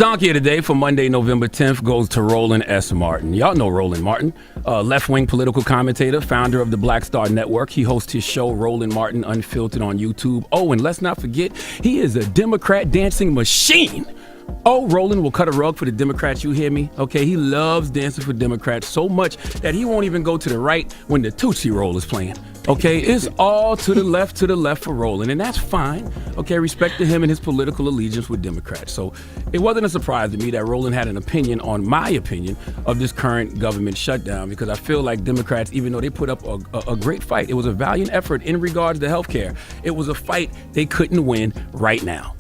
Donkey of the Day for Monday, November 10th goes to Roland S. Martin. Y'all know Roland Martin, left-wing political commentator, founder of the Black Star Network. He hosts his show, Roland Martin Unfiltered, on YouTube. Oh, and let's not forget, he is a Democrat dancing machine. Oh, Roland will cut a rug for the Democrats, you hear me? Okay, he loves dancing for Democrats so much that he won't even go to the right when the Tootsie Roll is playing. Okay, it's all to the left for Roland, and that's fine. Okay, respect to him and his political allegiance with Democrats. So it wasn't a surprise to me that Roland had an opinion on my opinion of this current government shutdown, because I feel like Democrats, even though they put up a great fight, it was a valiant effort in regards to healthcare. It was a fight they couldn't win right now.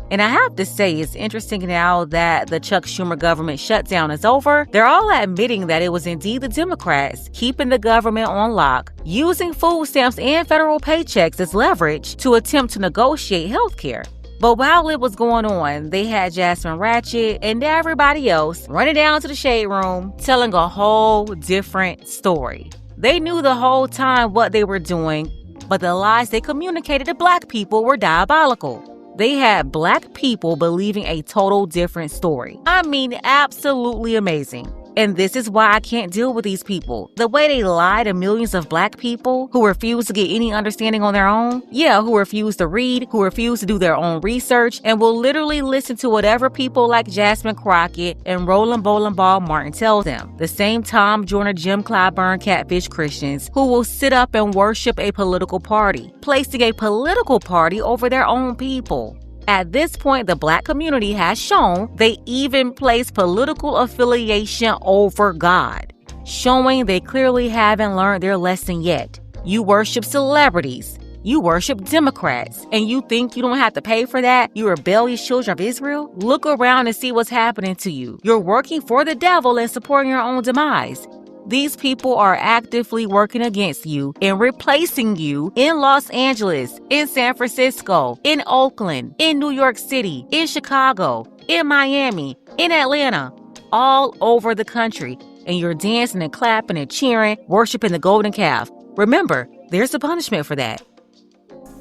And I have to say, it's interesting now that the Chuck Schumer government shutdown is over. They're all admitting that it was indeed the Democrats keeping the government on lock, using food stamps and federal paychecks as leverage to attempt to negotiate health care. But while it was going on, they had Jasmine Ratchet and everybody else running down to the shade room, telling a whole different story. They knew the whole time what they were doing, but the lies they communicated to Black people were diabolical. They had Black people believing a total different story. I mean, absolutely amazing. And this is why I can't deal with these people. The way they lie to millions of Black people who refuse to get any understanding on their own. Yeah, who refuse to read, who refuse to do their own research, and will literally listen to whatever people like Jasmine Crockett and Roland Bowling Ball Martin tell them. The same Tom Joyner, Jim Clyburn catfish Christians who will sit up and worship a political party, placing a political party over their own people. At this point, the Black community has shown they even place political affiliation over God, showing they clearly haven't learned their lesson yet. You worship celebrities, you worship Democrats, and you think you don't have to pay for that, you rebellious children of Israel? Look around and see what's happening to you. You're working for the devil and supporting your own demise. These people are actively working against you and replacing you in Los Angeles, in San Francisco, in Oakland, in New York City, in Chicago, in Miami, in Atlanta, all over the country. And you're dancing and clapping and cheering, worshiping the golden calf. Remember, there's a punishment for that.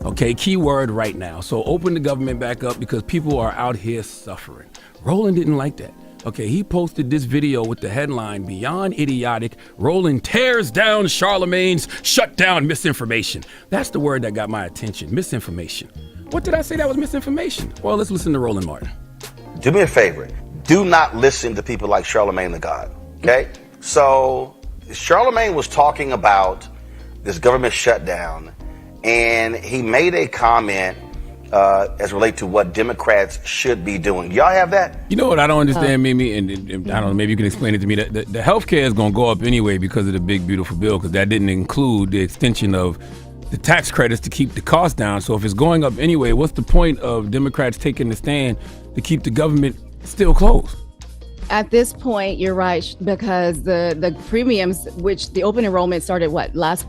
Okay, key word right now. So open the government back up because people are out here suffering. Roland didn't like that. Okay, he posted this video with the headline, Beyond Idiotic, Roland tears down Charlamagne's shutdown misinformation. That's the word that got my attention, misinformation. What did I say that was misinformation? Well, let's listen to Roland Martin. Do me a favor. Do not listen to people like Charlamagne Tha God, okay? So Charlamagne was talking about this government shutdown, and he made a comment as relate to what Democrats should be doing. Y'all have that? You know what I don't understand, Mimi, and I don't know, maybe you can explain it to me. The health care is going to go up anyway because of the big, beautiful bill, because that didn't include the extension of the tax credits to keep the cost down. So if it's going up anyway, what's the point of Democrats taking the stand to keep the government still closed? At this point, you're right, because the premiums, which the open enrollment started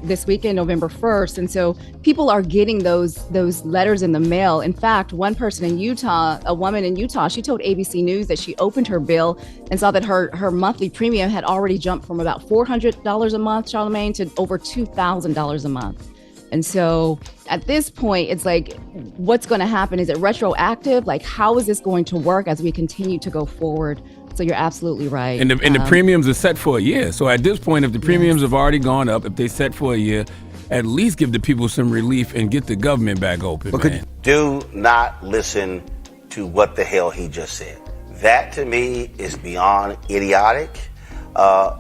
this weekend, November 1st, and so people are getting those letters in the mail. In fact, one person in Utah, a woman in Utah, she told ABC News that she opened her bill and saw that her monthly premium had already jumped from about $400 a month, Charlamagne, to over $2,000 a month. And so at this point, it's like, what's going to happen? Is it retroactive? Like, how is this going to work as we continue to go forward? So you're absolutely right. And the premiums are set for a year. So at this point, if the premiums have already gone up, if they set for a year, at least give the people some relief and get the government back open, man. Do not listen to what the hell he just said. That to me is beyond idiotic,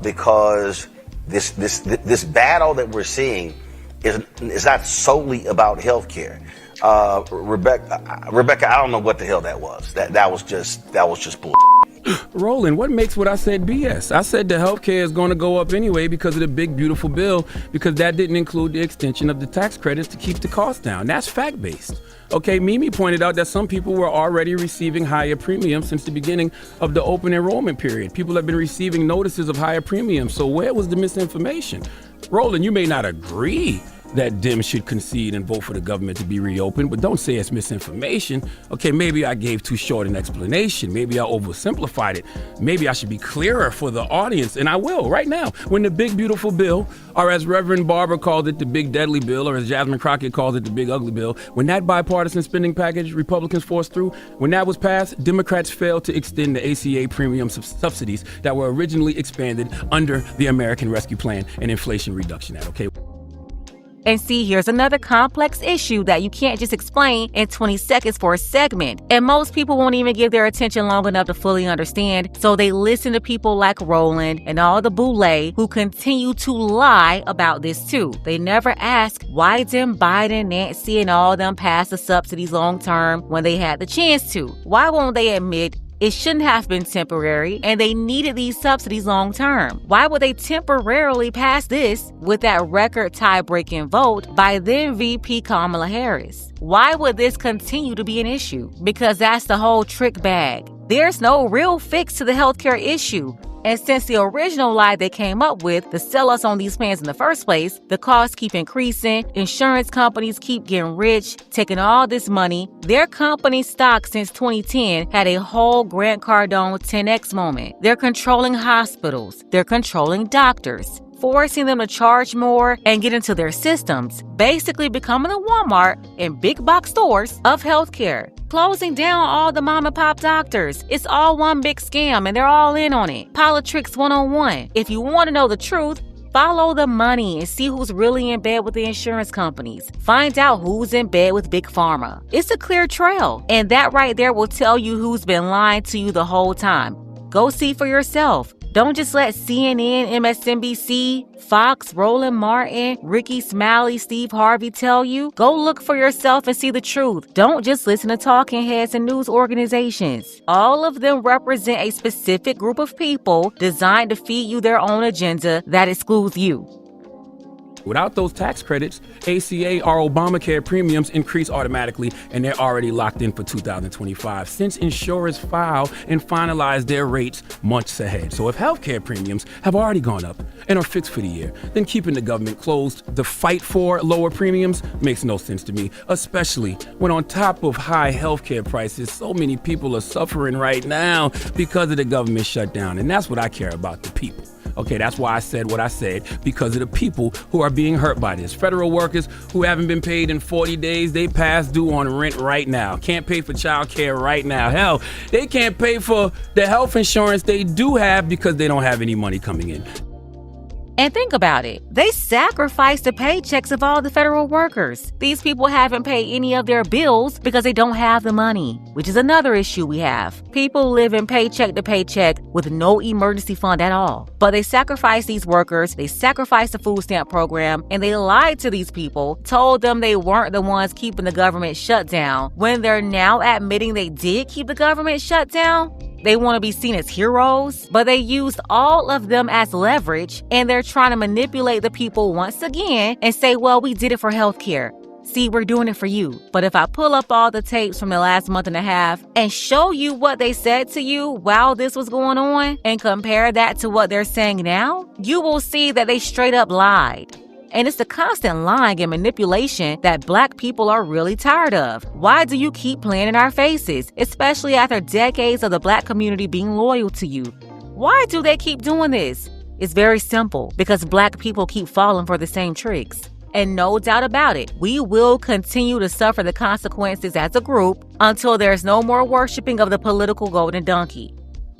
because this battle that we're seeing is not solely about healthcare. Rebecca, I don't know what the hell that was. That was just bull. Roland, what makes what I said BS? I said the healthcare is going to go up anyway because of the big, beautiful bill, because that didn't include the extension of the tax credits to keep the cost down. That's fact-based. Okay, Mimi pointed out that some people were already receiving higher premiums since the beginning of the open enrollment period. People have been receiving notices of higher premiums. So where was the misinformation? Roland, you may not agree that Dems should concede and vote for the government to be reopened, but don't say it's misinformation. Okay, maybe I gave too short an explanation. Maybe I oversimplified it. Maybe I should be clearer for the audience, and I will right now. When the big beautiful bill, or as Reverend Barber called it, the big deadly bill, or as Jasmine Crockett calls it, the big ugly bill, when that bipartisan spending package Republicans forced through, when that was passed, Democrats failed to extend the ACA premium subsidies that were originally expanded under the American Rescue Plan and Inflation Reduction Act, okay? And see, here's another complex issue that you can't just explain in 20 seconds for a segment. And most people won't even give their attention long enough to fully understand, so they listen to people like Roland and all the boule who continue to lie about this too. They never ask why didn't Biden, Nancy, and all them pass the subsidies long term when they had the chance to? Why won't they admit it shouldn't have been temporary, and they needed these subsidies long term? Why would they temporarily pass this with that record tie-breaking vote by then VP Kamala Harris? Why would this continue to be an issue? Because that's the whole trick bag. There's no real fix to the healthcare issue. And since the original lie they came up with to sell us on these plans in the first place, the costs keep increasing, insurance companies keep getting rich, taking all this money. Their company stock since 2010 had a whole Grant Cardone 10x moment. They're controlling hospitals. They're controlling doctors, forcing them to charge more and get into their systems, basically becoming a Walmart and big box stores of healthcare. Closing down all the mom and pop doctors. It's all one big scam and they're all in on it. Politics 101. If you want to know the truth, follow the money and see who's really in bed with the insurance companies. Find out who's in bed with Big Pharma. It's a clear trail, and that right there will tell you who's been lying to you the whole time. Go see for yourself. Don't just let CNN, MSNBC, Fox, Roland Martin, Ricky Smiley, Steve Harvey tell you. Go look for yourself and see the truth. Don't just listen to talking heads and news organizations. All of them represent a specific group of people designed to feed you their own agenda that excludes you. Without those tax credits, ACA or Obamacare premiums increase automatically, and they're already locked in for 2025 since insurers file and finalize their rates months ahead. So if healthcare premiums have already gone up and are fixed for the year, then keeping the government closed, the fight for lower premiums, makes no sense to me, especially when on top of high healthcare prices, so many people are suffering right now because of the government shutdown. And that's what I care about, the people. Okay, that's why I said what I said, because of the people who are being hurt by this. Federal workers who haven't been paid in 40 days, they past due on rent right now. Can't pay for child care right now. Hell, they can't pay for the health insurance they do have because they don't have any money coming in. And think about it. They sacrificed the paychecks of all the federal workers. These people haven't paid any of their bills because they don't have the money, which is another issue we have. People live in paycheck to paycheck with no emergency fund at all. But they sacrificed these workers, they sacrificed the food stamp program, and they lied to these people, told them they weren't the ones keeping the government shut down, when they're now admitting they did keep the government shut down. They want to be seen as heroes, but they used all of them as leverage, and they're trying to manipulate the people once again and say, well, we did it for healthcare. See, we're doing it for you. But if I pull up all the tapes from the last month and a half and show you what they said to you while this was going on and compare that to what they're saying now, you will see that they straight up lied. And it's the constant lying and manipulation that Black people are really tired of. Why do you keep playing in our faces, especially after decades of the Black community being loyal to you? Why do they keep doing this? It's very simple, because Black people keep falling for the same tricks. And no doubt about it, we will continue to suffer the consequences as a group until there's no more worshiping of the political golden donkey.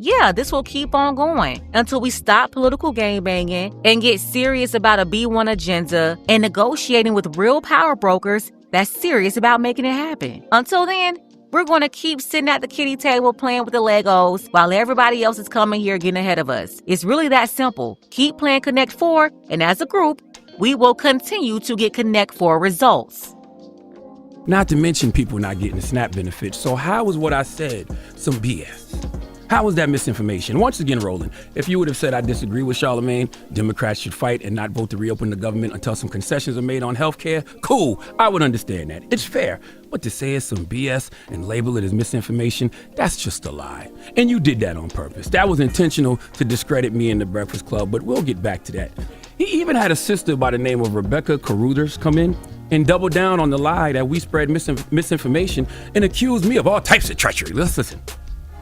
Yeah, this will keep on going until we stop political gangbanging and get serious about a B1 agenda and negotiating with real power brokers that's serious about making it happen. Until then, we're going to keep sitting at the kiddie table playing with the Legos while everybody else is coming here getting ahead of us. It's really that simple. Keep playing Connect 4, and as a group, we will continue to get Connect 4 results. Not to mention people not getting the SNAP benefits. So how was what I said some BS? How was that misinformation? Once again, Roland, if you would have said I disagree with Charlamagne, Democrats should fight and not vote to reopen the government until some concessions are made on healthcare, cool, I would understand that. It's fair. But to say it's some BS and label it as misinformation, that's just a lie. And you did that on purpose. That was intentional to discredit me in the Breakfast Club, but we'll get back to that. He even had a sister by the name of Rebecca Carruthers come in and double down on the lie that we spread misinformation and accuse me of all types of treachery. Let's listen.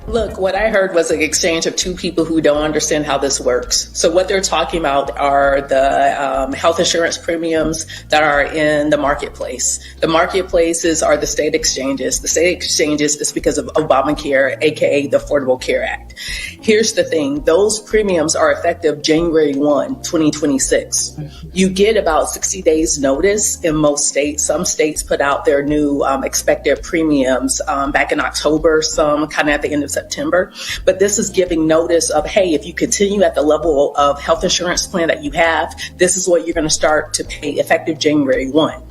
Look, what I heard was an exchange of two people who don't understand how this works. So what they're talking about are the health insurance premiums that are in the marketplace. The marketplaces are the state exchanges. The state exchanges is because of Obamacare, aka the Affordable Care Act. Here's the thing. Those premiums are effective January 1, 2026. You get about 60 days notice in most states. Some states put out their new expected premiums back in October, some kind of at the end of September. But this is giving notice of, hey, if you continue at the level of health insurance plan that you have, this is what you're going to start to pay effective January 1.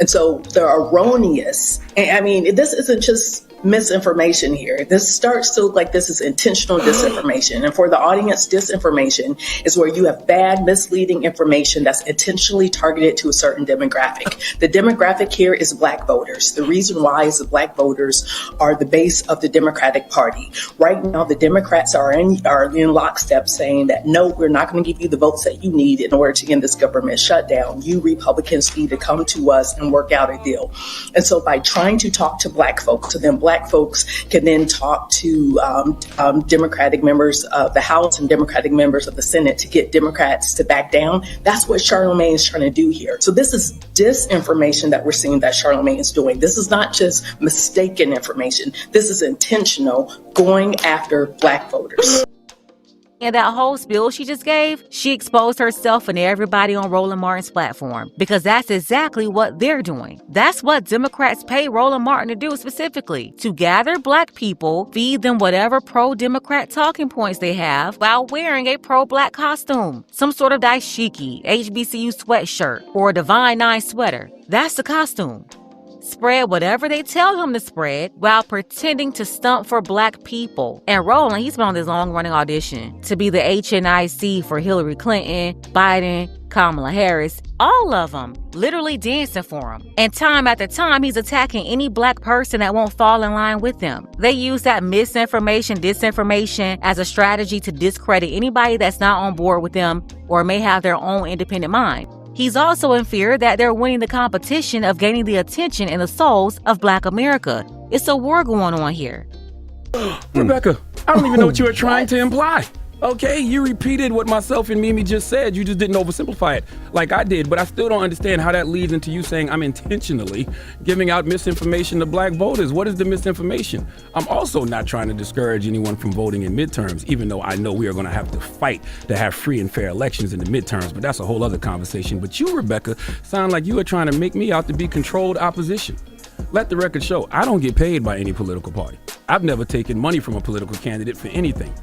And so the erroneous, I mean, this isn't just misinformation here. This starts to look like this is intentional disinformation. And for the audience, disinformation is where you have bad, misleading information that's intentionally targeted to a certain demographic. The demographic here is Black voters. The reason why is the Black voters are the base of the Democratic Party. Right now, the Democrats are in lockstep saying that, no, we're not going to give you the votes that you need in order to end this government shutdown. You Republicans need to come to us and work out a deal. And so by trying to talk to Black folks, to them Black folks can then talk to Democratic members of the House and Democratic members of the Senate to get Democrats to back down. That's what Charlamagne is trying to do here. So this is disinformation that we're seeing that Charlamagne is doing. This is not just mistaken information. This is intentional, going after Black voters. In that whole spiel she just gave, she exposed herself and everybody on Roland Martin's platform, because that's exactly what they're doing. That's what Democrats pay Roland Martin to do specifically, to gather Black people, feed them whatever pro-Democrat talking points they have while wearing a pro-Black costume, some sort of dashiki, HBCU sweatshirt, or a Divine Nine sweater. That's the costume. Spread whatever they tell him to spread while pretending to stump for Black people. And Roland, he's been on this long-running audition to be the HNIC for Hillary Clinton, Biden, Kamala Harris, all of them, literally dancing for him. And time after time, he's attacking any Black person that won't fall in line with them. They use that misinformation, disinformation as a strategy to discredit anybody that's not on board with them or may have their own independent mind. He's also in fear that they're winning the competition of gaining the attention and the souls of Black America. It's a war going on here. Rebecca, I don't even know what you were trying to imply. Okay, you repeated what myself and Mimi just said. You just didn't oversimplify it like I did, but I still don't understand how that leads into you saying I'm intentionally giving out misinformation to Black voters. What is the misinformation? I'm also not trying to discourage anyone from voting in midterms, even though I know we are going to have to fight to have free and fair elections in the midterms, but that's a whole other conversation. But you, Rebecca, sound like you are trying to make me out to be controlled opposition. Let the record show, I don't get paid by any political party. I've never taken money from a political candidate for anything.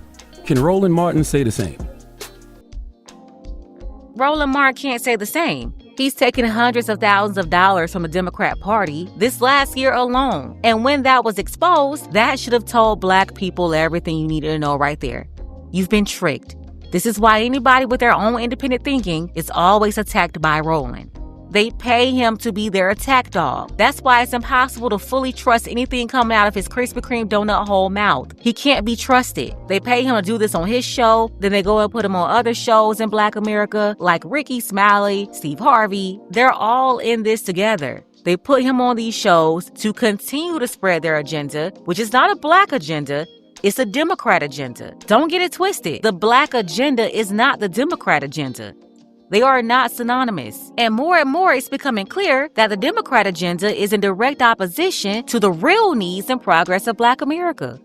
Can Roland Martin say the same? Roland Martin can't say the same. He's taken hundreds of thousands of dollars from the Democrat Party this last year alone. And when that was exposed, that should have told Black people everything you needed to know right there. You've been tricked. This is why anybody with their own independent thinking is always attacked by Roland. They pay him to be their attack dog. That's why it's impossible to fully trust anything coming out of his Krispy Kreme donut hole mouth. He can't be trusted. They pay him to do this on his show, then they go and put him on other shows in Black America, like Ricky Smiley, Steve Harvey. They're all in this together. They put him on these shows to continue to spread their agenda, which is not a Black agenda. It's a Democrat agenda. Don't get it twisted. The Black agenda is not the Democrat agenda. They are not synonymous. And more, it's becoming clear that the Democrat agenda is in direct opposition to the real needs and progress of Black America.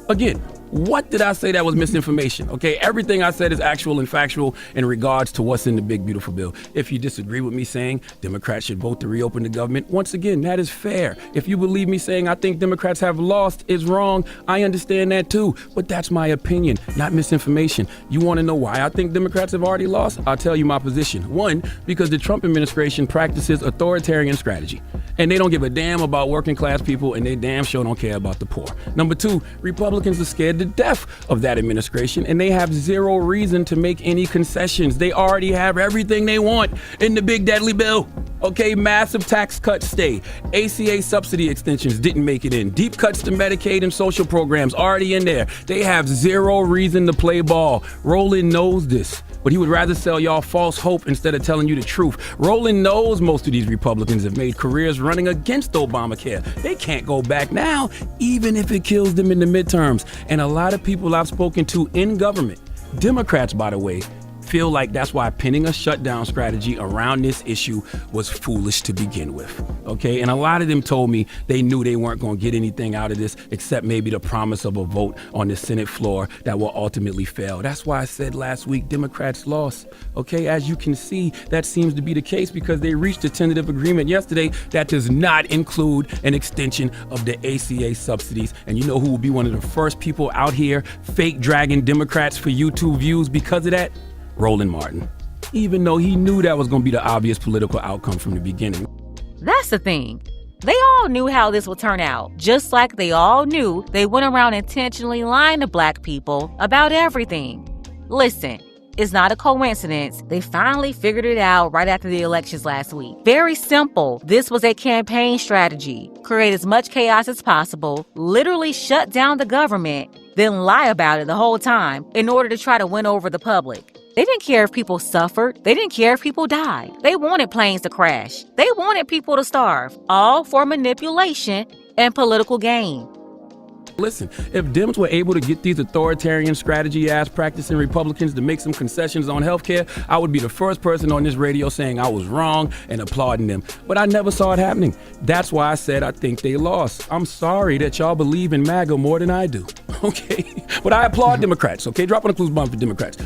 Again, what did I say that was misinformation? Okay, everything I said is actual and factual in regards to what's in the big, beautiful bill. If you disagree with me saying Democrats should vote to reopen the government, once again, that is fair. If you believe me saying I think Democrats have lost is wrong, I understand that too. But that's my opinion, not misinformation. You want to know why I think Democrats have already lost? I'll tell you my position. One, because the Trump administration practices authoritarian strategy. And they don't give a damn about working class people, and they damn sure don't care about the poor. Number two, Republicans are scared scared to death of that administration, and they have zero reason to make any concessions. They already have everything they want in the big deadly bill. Okay, massive tax cuts stay. ACA subsidy extensions didn't make it in. Deep cuts to Medicaid and social programs already in there. They have zero reason to play ball. Roland knows this, but he would rather sell y'all false hope instead of telling you the truth. Roland knows most of these Republicans have made careers running against Obamacare. They can't go back now, even if it kills them in the midterms. And a lot of people I've spoken to in government, Democrats, by the way, feel like that's why pinning a shutdown strategy around this issue was foolish to begin with, okay? And a lot of them told me they knew they weren't going to get anything out of this except maybe the promise of a vote on the Senate floor that will ultimately fail. That's why I said last week Democrats lost, okay? As you can see, that seems to be the case because they reached a tentative agreement yesterday that does not include an extension of the ACA subsidies. And you know who will be one of the first people out here fake dragging Democrats for YouTube views because of that? Roland Martin, even though he knew that was going to be the obvious political outcome from the beginning. That's the thing. They all knew how this would turn out, just like they all knew they went around intentionally lying to black people about everything. Listen, it's not a coincidence. They finally figured it out right after the elections last week. Very simple. This was a campaign strategy. Create as much chaos as possible, literally shut down the government, then lie about it the whole time in order to try to win over the public. They didn't care if people suffered. They didn't care if people died. They wanted planes to crash. They wanted people to starve, all for manipulation and political gain. Listen, if Dems were able to get these authoritarian strategy-ass practicing Republicans to make some concessions on healthcare, I would be the first person on this radio saying I was wrong and applauding them. But I never saw it happening. That's why I said I think they lost. I'm sorry that y'all believe in MAGA more than I do, okay? But I applaud Democrats, okay? Drop on a clues bomb for Democrats.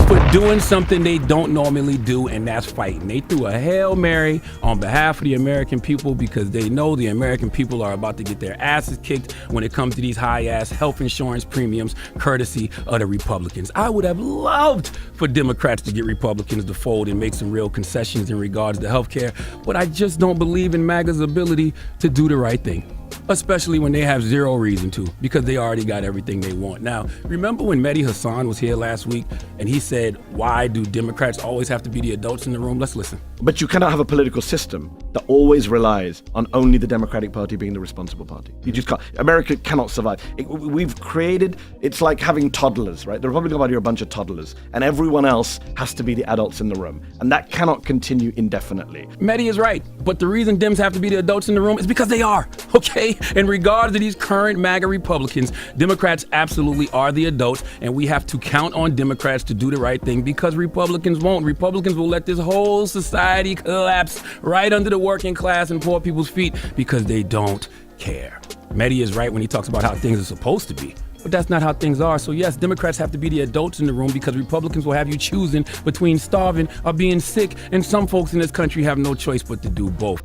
For doing something they don't normally do, and that's fighting. They threw a Hail Mary on behalf of the American people because they know the American people are about to get their asses kicked when it comes to these high-ass health insurance premiums courtesy of the Republicans. I would have loved for Democrats to get Republicans to fold and make some real concessions in regards to healthcare, but I just don't believe in MAGA's ability to do the right thing, especially when they have zero reason to, because they already got everything they want. Now, remember when Mehdi Hasan was here last week and he said, why do Democrats always have to be the adults in the room? Let's listen. But you cannot have a political system that always relies on only the Democratic Party being the responsible party. You just can't. America cannot survive. We've created, it's like having toddlers, right? The Republican Party are a bunch of toddlers, and everyone else has to be the adults in the room. And that cannot continue indefinitely. Mehdi is right, but the reason Dems have to be the adults in the room is because they are, okay? In regards to these current MAGA Republicans, Democrats absolutely are the adults, and we have to count on Democrats to do the right thing because Republicans won't. Republicans will let this whole society collapse right under the working class and poor people's feet because they don't care. Mehdi is right when he talks about how things are supposed to be, but that's not how things are. So yes, Democrats have to be the adults in the room because Republicans will have you choosing between starving or being sick, and some folks in this country have no choice but to do both.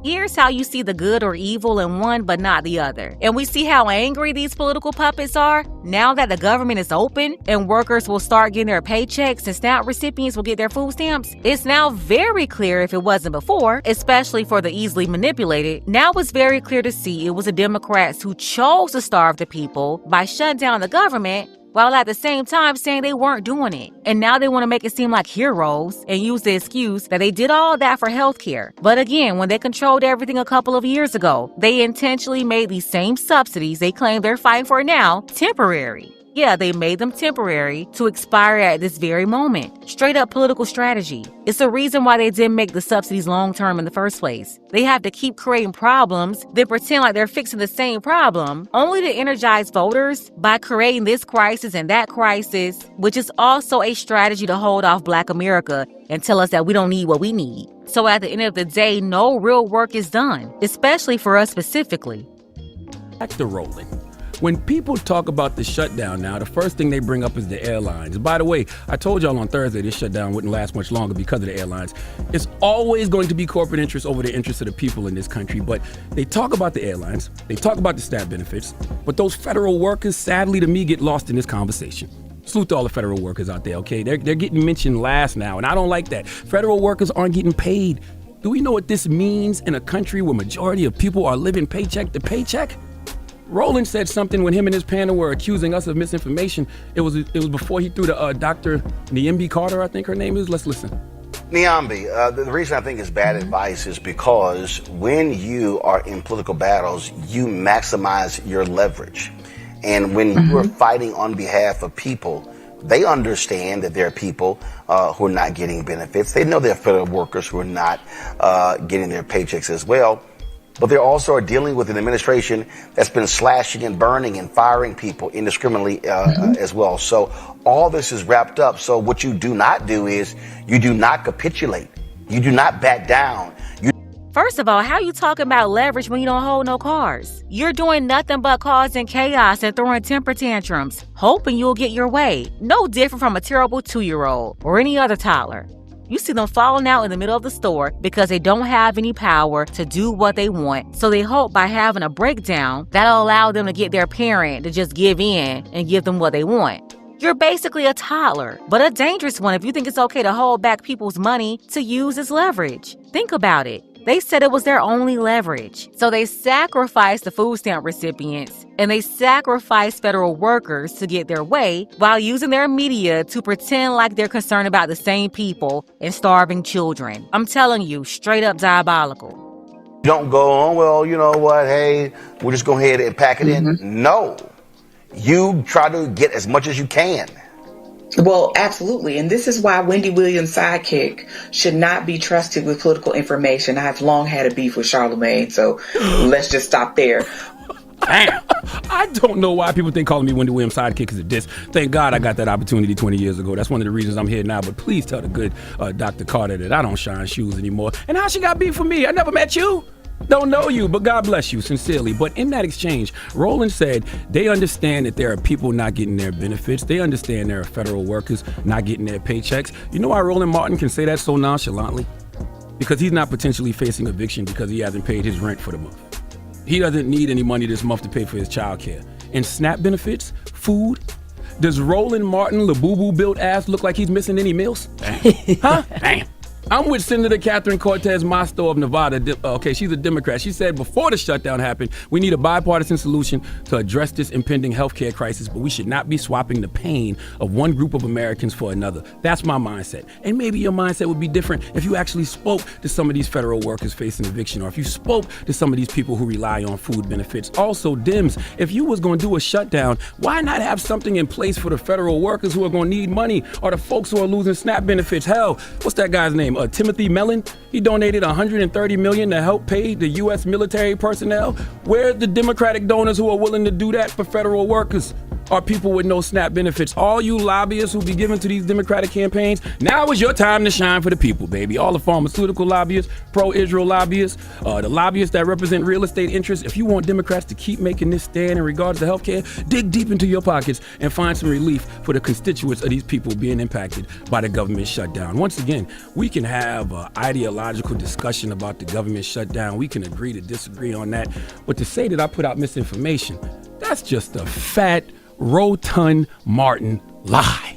Here's how you see the good or evil in one but not the other. And we see how angry these political puppets are now that the government is open and workers will start getting their paychecks and SNAP recipients will get their food stamps. It's now very clear, if it wasn't before, especially for the easily manipulated, now it's very clear to see it was the Democrats who chose to starve the people by shutting down the government while at the same time saying they weren't doing it. And now they want to make it seem like heroes and use the excuse that they did all that for healthcare. But again, when they controlled everything a couple of years ago, they intentionally made these same subsidies they claim they're fighting for now temporary. Yeah, they made them temporary to expire at this very moment. Straight up political strategy. It's the reason why they didn't make the subsidies long-term in the first place. They have to keep creating problems, then pretend like they're fixing the same problem, only to energize voters by creating this crisis and that crisis, which is also a strategy to hold off Black America and tell us that we don't need what we need. So at the end of the day, no real work is done, especially for us specifically. Back to Roland. When people talk about the shutdown now, the first thing they bring up is the airlines. By the way, I told y'all on Thursday this shutdown wouldn't last much longer because of the airlines. It's always going to be corporate interests over the interests of the people in this country, but they talk about the airlines, they talk about the SNAP benefits, but those federal workers, sadly to me, get lost in this conversation. Salute to all the federal workers out there, okay? They're getting mentioned last now, and I don't like that. Federal workers aren't getting paid. Do we know what this means in a country where majority of people are living paycheck to paycheck? Roland said something when him and his panel were accusing us of misinformation. It was before he threw the Dr. Niambi Carter, I think her name is. Let's listen. Niambi, the reason I think it's bad advice is because when you are in political battles, you maximize your leverage. And when you are fighting on behalf of people, they understand that there are people who are not getting benefits. They know there are federal workers who are not getting their paychecks as well. But they also are dealing with an administration that's been slashing and burning and firing people indiscriminately as well. So all this is wrapped up. So what you do not do is you do not capitulate. You do not back down. First of all, how you talking about leverage when you don't hold no cards? You're doing nothing but causing chaos and throwing temper tantrums, hoping you'll get your way. No different from a terrible 2-year-old or any other toddler. You see them falling out in the middle of the store because they don't have any power to do what they want. So they hope by having a breakdown, that'll allow them to get their parent to just give in and give them what they want. You're basically a toddler, but a dangerous one if you think it's okay to hold back people's money to use as leverage. Think about it. They said it was their only leverage. So they sacrificed the food stamp recipients and they sacrificed federal workers to get their way while using their media to pretend like they're concerned about the same people and starving children. I'm telling you, straight up diabolical. Don't go on, well, you know what, hey, we'll just go ahead and pack it in. No. You try to get as much as you can. Well, absolutely. And this is why Wendy Williams' sidekick should not be trusted with political information. I've long had a beef with Charlamagne, so let's just stop there. Damn. I don't know why people think calling me Wendy Williams' sidekick is a diss. Thank God I got that opportunity 20 years ago. That's one of the reasons I'm here now. But please tell the good Dr. Carter that I don't shine shoes anymore. And how she got beef for me? I never met you. Don't know you, but God bless you, sincerely. But in that exchange, Roland said they understand that there are people not getting their benefits. They understand there are federal workers not getting their paychecks. You know why Roland Martin can say that so nonchalantly? Because he's not potentially facing eviction because he hasn't paid his rent for the month. He doesn't need any money this month to pay for his child care. And SNAP benefits, food. Does Roland Martin, the boo-boo built ass, look like he's missing any meals? Huh? Damn. I'm with Senator Catherine Cortez Masto of Nevada. Okay, she's a Democrat. She said before the shutdown happened, we need a bipartisan solution to address this impending healthcare crisis, but we should not be swapping the pain of one group of Americans for another. That's my mindset. And maybe your mindset would be different if you actually spoke to some of these federal workers facing eviction, or if you spoke to some of these people who rely on food benefits. Also, Dems, if you was going to do a shutdown, why not have something in place for the federal workers who are going to need money, or the folks who are losing SNAP benefits? Hell, what's that guy's name? Timothy Mellon, he donated $130 million to help pay the U.S. military personnel. Where are the Democratic donors who are willing to do that for federal workers or people with no SNAP benefits? All you lobbyists who be giving to these Democratic campaigns, now is your time to shine for the people, baby. All the pharmaceutical lobbyists, pro-Israel lobbyists, the lobbyists that represent real estate interests. If you want Democrats to keep making this stand in regards to healthcare, dig deep into your pockets and find some relief for the constituents of these people being impacted by the government shutdown. Once again, we can have an ideological discussion about the government shutdown. We can agree to disagree on that. But to say that I put out misinformation, that's just a fat, rotund Martin lie.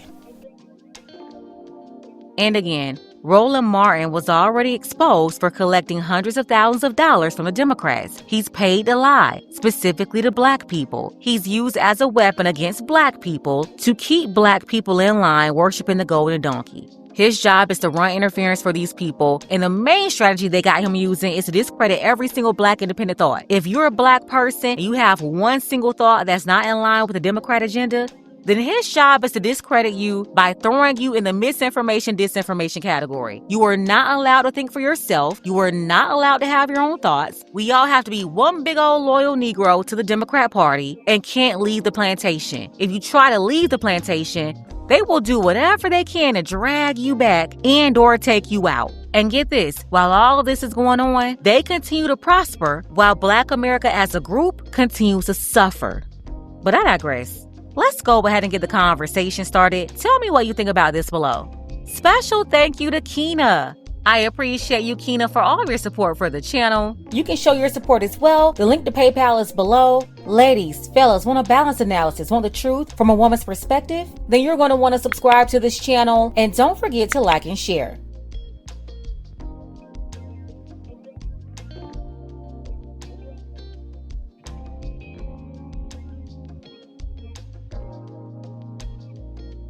And again, Roland Martin was already exposed for collecting hundreds of thousands of dollars from the Democrats. He's paid to lie, specifically to black people. He's used as a weapon against black people to keep black people in line worshiping the golden donkey. His job is to run interference for these people, and the main strategy they got him using is to discredit every single black independent thought. If you're a black person and you have one single thought that's not in line with the Democrat agenda, then his job is to discredit you by throwing you in the misinformation, disinformation category. You are not allowed to think for yourself. You are not allowed to have your own thoughts. We all have to be one big old loyal Negro to the Democrat Party and can't leave the plantation. If you try to leave the plantation, they will do whatever they can to drag you back and or take you out. And get this, while all of this is going on, they continue to prosper while Black America as a group continues to suffer. But I digress. Let's go ahead and get the conversation started. Tell me what you think about this below. Special thank you to Keena. I appreciate you, Keena, for all of your support for the channel. You can show your support as well. The link to PayPal is below. Ladies, fellas, want a balanced analysis, want the truth from a woman's perspective? Then you're going to want to subscribe to this channel. And don't forget to like and share.